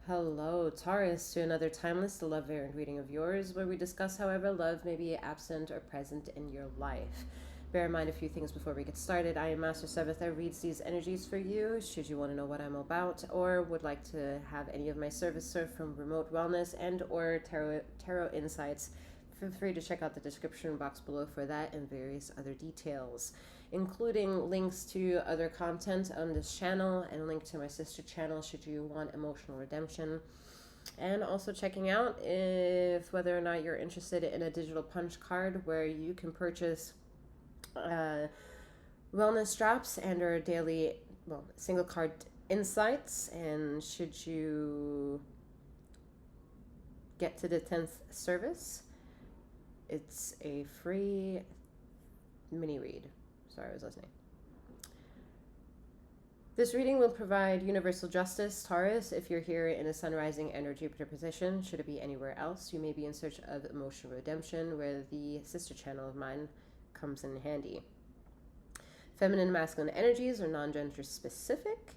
Hello, Taurus, to another timeless love variant reading of yours, where we discuss however love may be absent or present in your life. Bear in mind a few things before we get started. I am Master Seventh. I reads these energies for you, should you want to know what I'm about, or would like to have any of my service served from remote wellness and or tarot insights. Feel free to check out the description box below for that and various other details, including links to other content on this channel and a link to my sister channel should you want emotional redemption. And also checking out if whether or not you're interested in a digital punch card where you can purchase wellness drops and or daily, single card insights. And should you get to the 10th service, it's a free mini read. Sorry, I was listening. This reading will provide universal justice, Taurus, if you're here in a sun rising and or Jupiter position. Should it be anywhere else, you may be in search of emotional redemption, where the sister channel of mine comes in handy. Feminine and masculine energies are non-gender specific,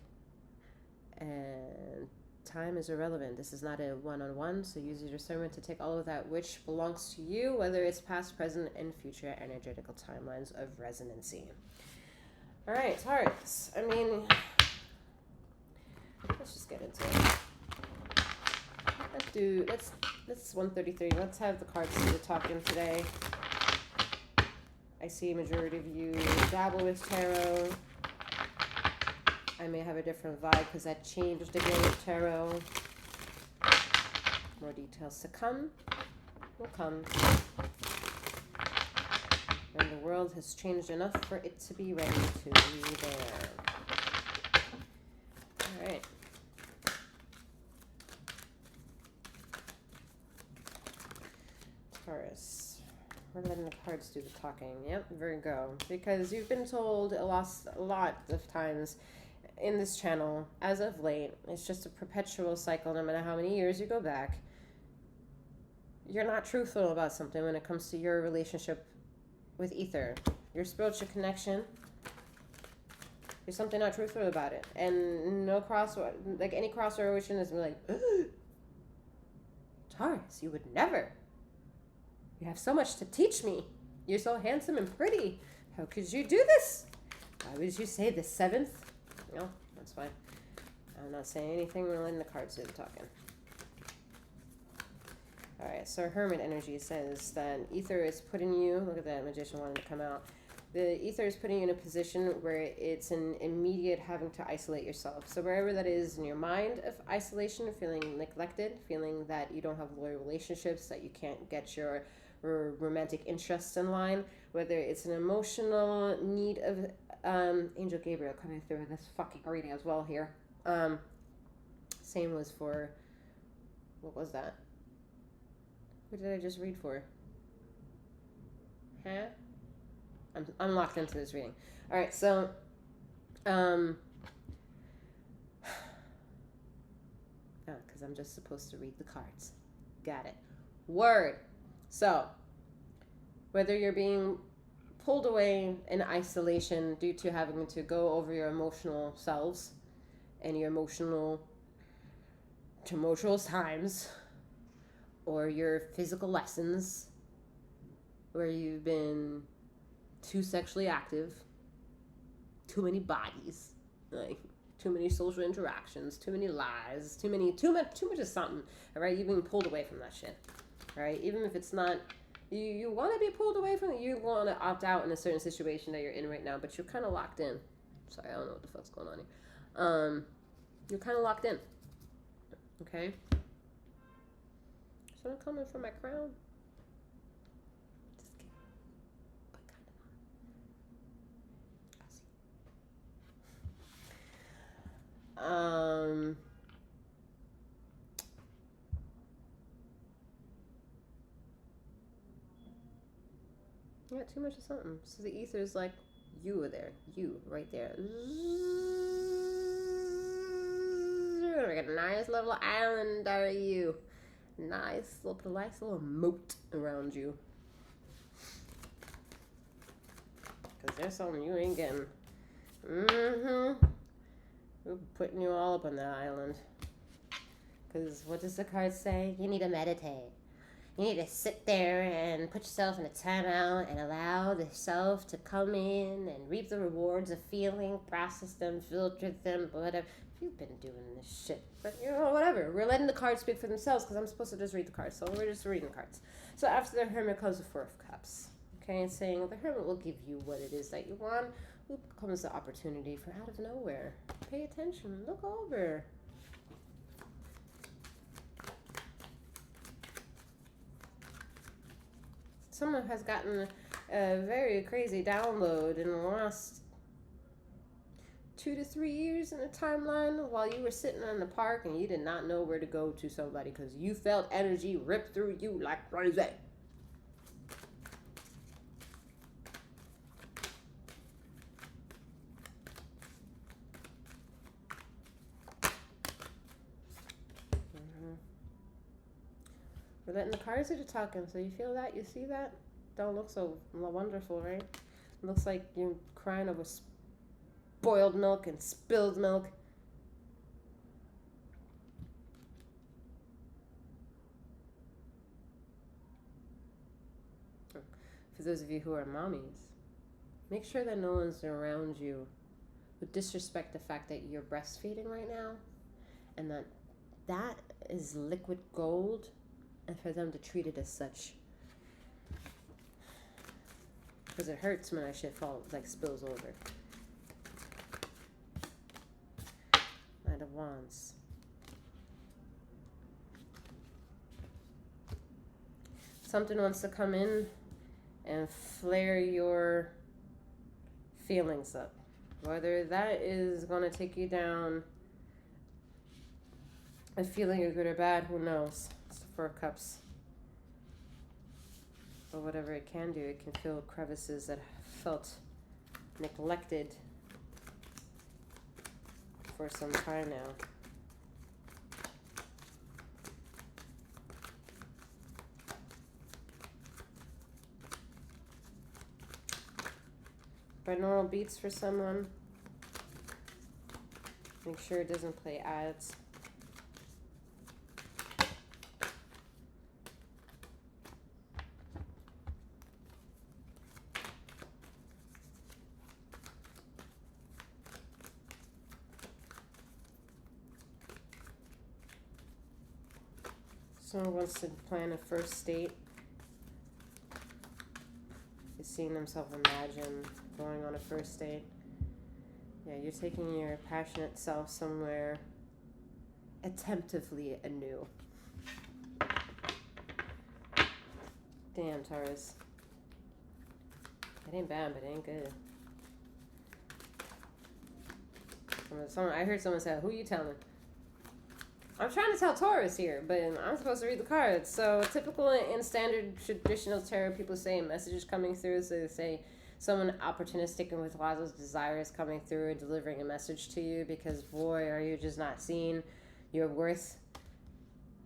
and time is irrelevant. This is not a one-on-one, so use your discernment to take all of that which belongs to you, whether it's past, present, and future energetical timelines of resonancy. All right, Taurus. Let's just get into it. Let's 133. Let's have the cards do the talking today. I see a majority of you dabble with tarot. I may have a different vibe because that changed again with tarot. More details to come will come. And the world has changed enough for it to be ready to be there. Alright. Taurus. We're letting the cards do the talking. Yep, Virgo. Because you've been told a lot of times in this channel, as of late, it's just a perpetual cycle. No matter how many years you go back, you're not truthful about something when it comes to your relationship with ether, your spiritual connection. There's something not truthful about it, and no any cross-ocean is like, Taurus, you would never. You have so much to teach me. You're so handsome and pretty. How could you do this? Why would you say the 7th? No, that's fine. I'm not saying anything. We're letting the cards do the talking. Alright, so Hermit energy says that ether is putting you, look at that magician wanting to come out. The ether is putting you in a position where it's an immediate having to isolate yourself. So wherever that is in your mind of isolation, feeling neglected, feeling that you don't have loyal relationships, that you can't get your romantic interests in line, whether it's an emotional need of Angel Gabriel coming through in this fucking reading as well here. Same was for, what was that? What did I just read for? Huh? I'm locked into this reading. All right, so because I'm just supposed to read the cards. Got it. Word. So, whether you're being pulled away in isolation due to having to go over your emotional selves and your emotional tumultuous times, or your physical lessons where you've been too sexually active, too many bodies, like too many social interactions, too many lies, too much of something, all right? You've been pulled away from that shit, all right? Even if it's not, you want to be pulled away from it, you want to opt out in a certain situation that you're in right now, but you're kind of locked in. Sorry, I don't know what the fuck's going on here. You're kind of locked in, okay? So I'm coming for my crown. Just kidding. But kind of not. Yeah, too much of something. So the ether is like, you were there. You, right there. You're gonna get a nice little island out of you. Nice little moat around you. Because there's something you ain't getting. We're putting you all up on that island. Because what does the card say? You need to meditate. You need to sit there and put yourself in a timeout and allow the self to come in and reap the rewards of feeling, process them, filter them, whatever. You've been doing this shit. But, whatever. We're letting the cards speak for themselves because I'm supposed to just read the cards. So we're just reading the cards. So after the Hermit comes the Four of Cups. Okay, and saying the Hermit will give you what it is that you want. Oop comes the opportunity for out of nowhere. Pay attention. Look over. Someone has gotten a very crazy download in the last 2 to 3 years in a timeline while you were sitting in the park and you did not know where to go to somebody because you felt energy rip through you like crazy. We're letting the cards do the talking, so you feel that? You see that? Don't look so wonderful, right? It looks like you're crying over spoiled milk and spilled milk. For those of you who are mommies, make sure that no one's around you would disrespect the fact that you're breastfeeding right now and that is liquid gold, and for them to treat it as such. Because it hurts when that shit spills over. Knight of Wands. Something wants to come in and flare your feelings up. Whether that is going to take you down a feeling you're good or bad, who knows? It's the Four of Cups. But whatever it can do, it can fill crevices that felt neglected for some time now. Binaural beats for someone. Make sure it doesn't play ads. Someone wants to plan a first date. Is seeing themselves imagine going on a first date. Yeah, you're taking your passionate self somewhere attemptively anew. Damn, Taurus. It ain't bad, but it ain't good. I heard someone say, who you telling? I'm trying to tell Taurus here, but I'm supposed to read the cards. So typical in standard traditional tarot, people say messages coming through. So they say someone opportunistic and with lots of desires coming through and delivering a message to you because, boy, are you just not seeing your worth.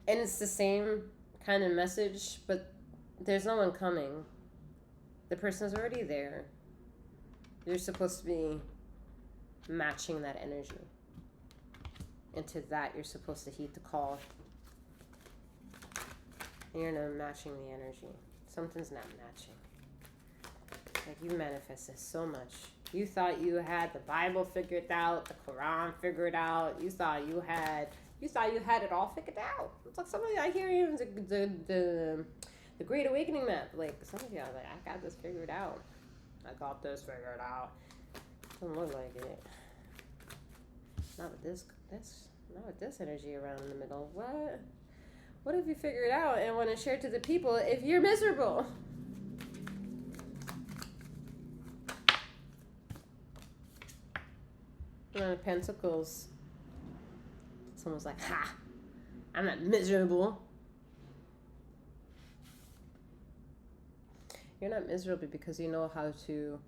And it's the same kind of message, but there's no one coming. The person's already there. You're supposed to be matching that energy. And to that, you're supposed to heed the call. And you're not matching the energy. Something's not matching. Like, you manifested so much. You thought you had the Bible figured out, the Quran figured out. You thought you had it all figured out. It's like somebody I hear you the Great Awakening map. Like, some of y'all like, I got this figured out. I got this figured out. Doesn't look like it. Not with this energy around in the middle. What have you figured out and want to share to the people if you're miserable? Nine of Pentacles. Someone's like, ha! I'm not miserable. You're not miserable because you know how to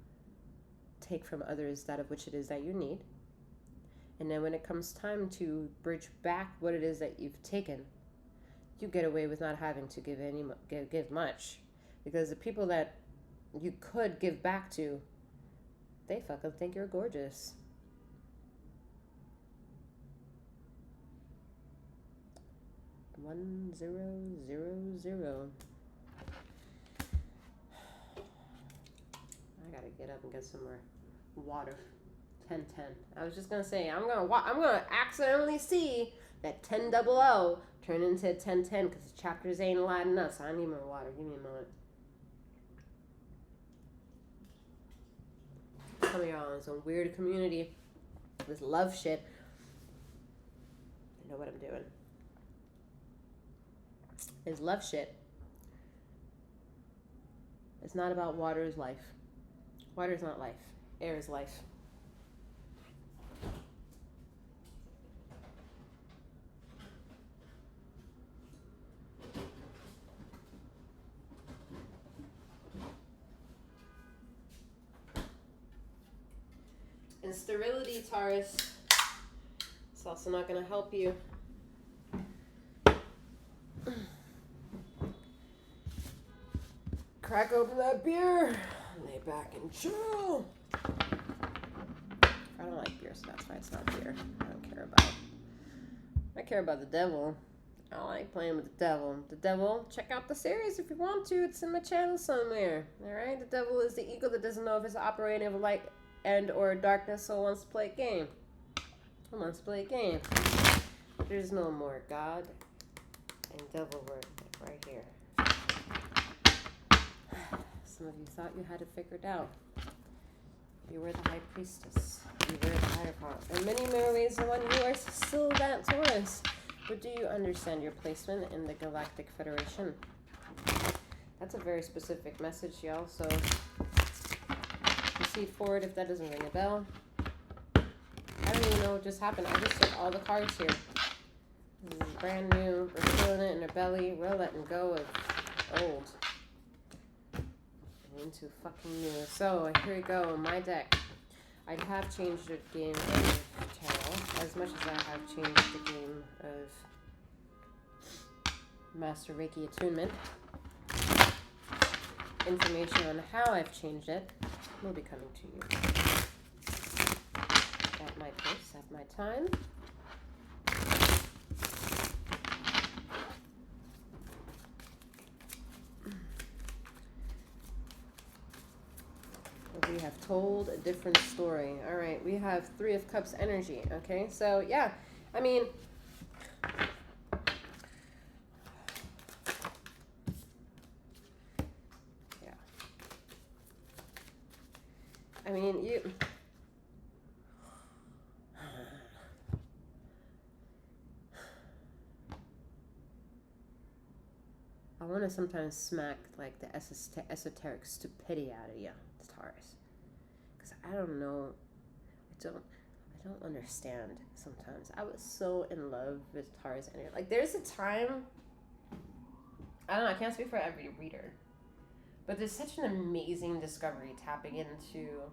take from others that of which it is that you need. And then when it comes time to bridge back what it is that you've taken, you get away with not having to give much. Because the people that you could give back to, they fucking think you're gorgeous. 1000. I gotta get up and get some more water. 1010. I was just gonna say I'm gonna accidentally see that 1000 turn into 1010 because the chapters ain't lighting up. So I need more water. Give me a moment. Some of y'all in some weird community, this love shit. I know what I'm doing. Is love shit. It's not about water is life. Water is not life. Air is life. And sterility, Taurus, it's also not going to help you. Crack open that beer, lay back and chill. I don't like beer, so that's why it's not beer. I don't care about it. I care about the devil. I like playing with the devil. The devil, check out the series if you want to. It's in my channel somewhere. Alright? The devil is the ego that doesn't know if it's operating of light and or darkness, so wants to play a game. Who wants to play a game? There's no more God and devil word right here. Some of you thought you had it figured out. You were the high priestess. You were the hierophant. In many more ways than one, you are still that Taurus. But do you understand your placement in the Galactic Federation? That's a very specific message, y'all. So proceed forward if that doesn't ring a bell. I don't even know what just happened. I just took all the cards here. This is brand new. We're feeling it in our belly. We're letting go of old. Into fucking new. So here we go. My deck. I have changed the game of tarot as much as I have changed the game of Master Reiki attunement. Information on how I've changed it will be coming to you at my pace, at my time. We have told a different story. All right, we have Three of Cups energy. Okay, so yeah, I mean, you. I want to sometimes smack like the esoteric stupidity out of you, Taurus, because I don't know, I don't understand sometimes. I was so in love with Taurus energy. Like there's a time, I don't know, I can't speak for every reader, but there's such an amazing discovery tapping into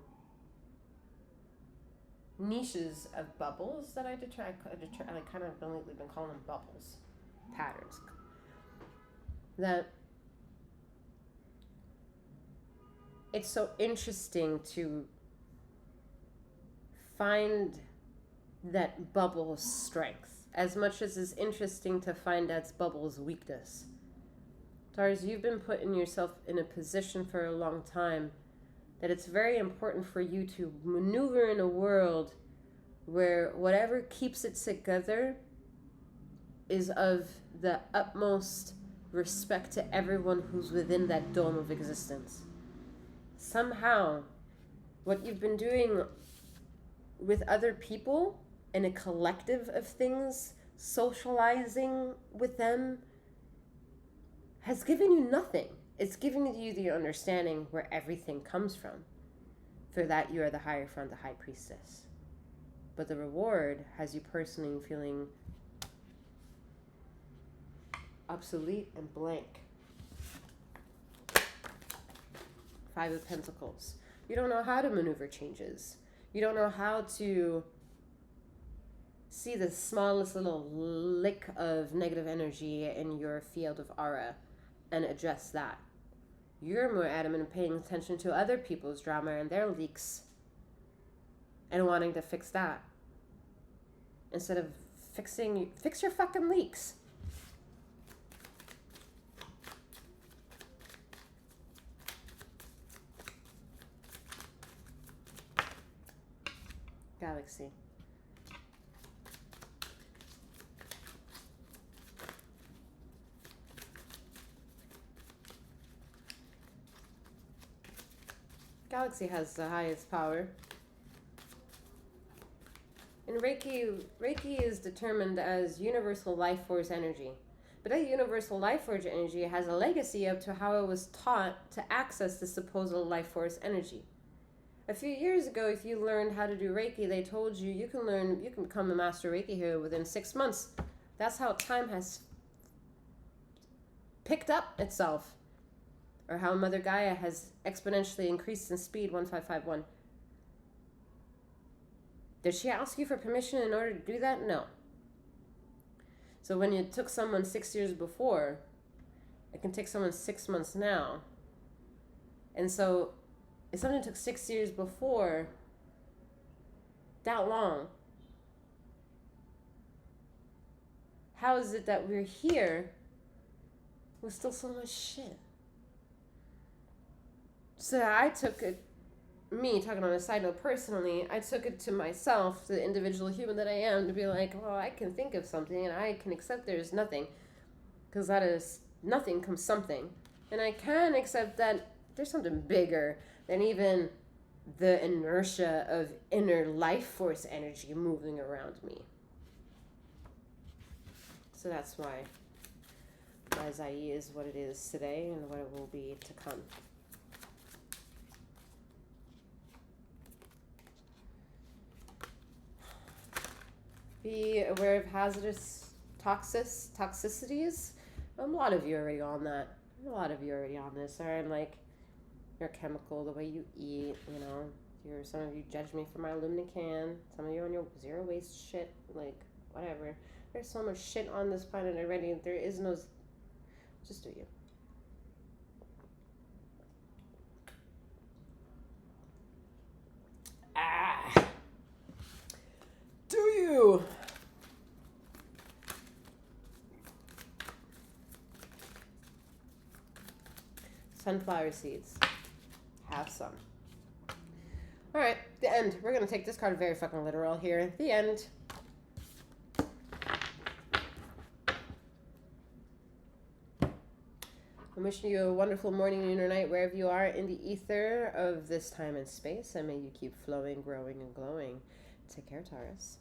niches of bubbles that I kind of lately been calling them bubbles, patterns. That it's so interesting to find that bubble's strength as much as it's interesting to find that bubble's weakness. Taurus, you've been putting yourself in a position for a long time that it's very important for you to maneuver in a world where whatever keeps it together is of the utmost respect to everyone who's within that dome of existence. Somehow, what you've been doing with other people in a collective of things, socializing with them, has given you nothing. It's giving you the understanding where everything comes from. For that, you are the Hierophant, the High Priestess. But the reward has you personally feeling obsolete and blank. Five of Pentacles. You don't know how to maneuver changes. You don't know how to see the smallest little lick of negative energy in your field of aura and address that. You're more adamant in paying attention to other people's drama and their leaks and wanting to fix that instead of fix your fucking leaks. Galaxy. Galaxy has the highest power. And Reiki is determined as universal life force energy. But that universal life force energy has a legacy up to how it was taught to access the supposed life force energy. A few years ago, if you learned how to do Reiki, they told you you can become a master Reiki hero within 6 months. That's how time has picked up itself. Or how Mother Gaia has exponentially increased in speed, 1551. Did she ask you for permission in order to do that? No. So when it took someone 6 years before, it can take someone 6 months now. And so if something took 6 years before, that long, how is it that we're here with still so much shit? So I took it, me talking on a side note personally, I took it to myself, the individual human that I am, to be like, well, I can think of something and I can accept there's nothing, because out of nothing comes something. And I can accept that there's something bigger than even the inertia of inner life force energy moving around me. So that's why my 𝗖𝘀𝗵𝗔𝗽𝗽 is what it is today and what it will be to come. Be aware of hazardous toxicities. A lot of you are already on that. A lot of you are already on this. Or I'm like, your chemical, the way you eat, you know. Some of you judge me for my aluminum can. Some of you on your zero waste shit. Like, whatever. There's so much shit on this planet already. There is no... Just do you. Do you? Sunflower seeds. Have some. Alright, the end. We're going to take this card very fucking literal here. The end. I'm wishing you a wonderful morning, noon, or night, wherever you are in the ether of this time and space. And may you keep flowing, growing, and glowing. Take care, Taurus.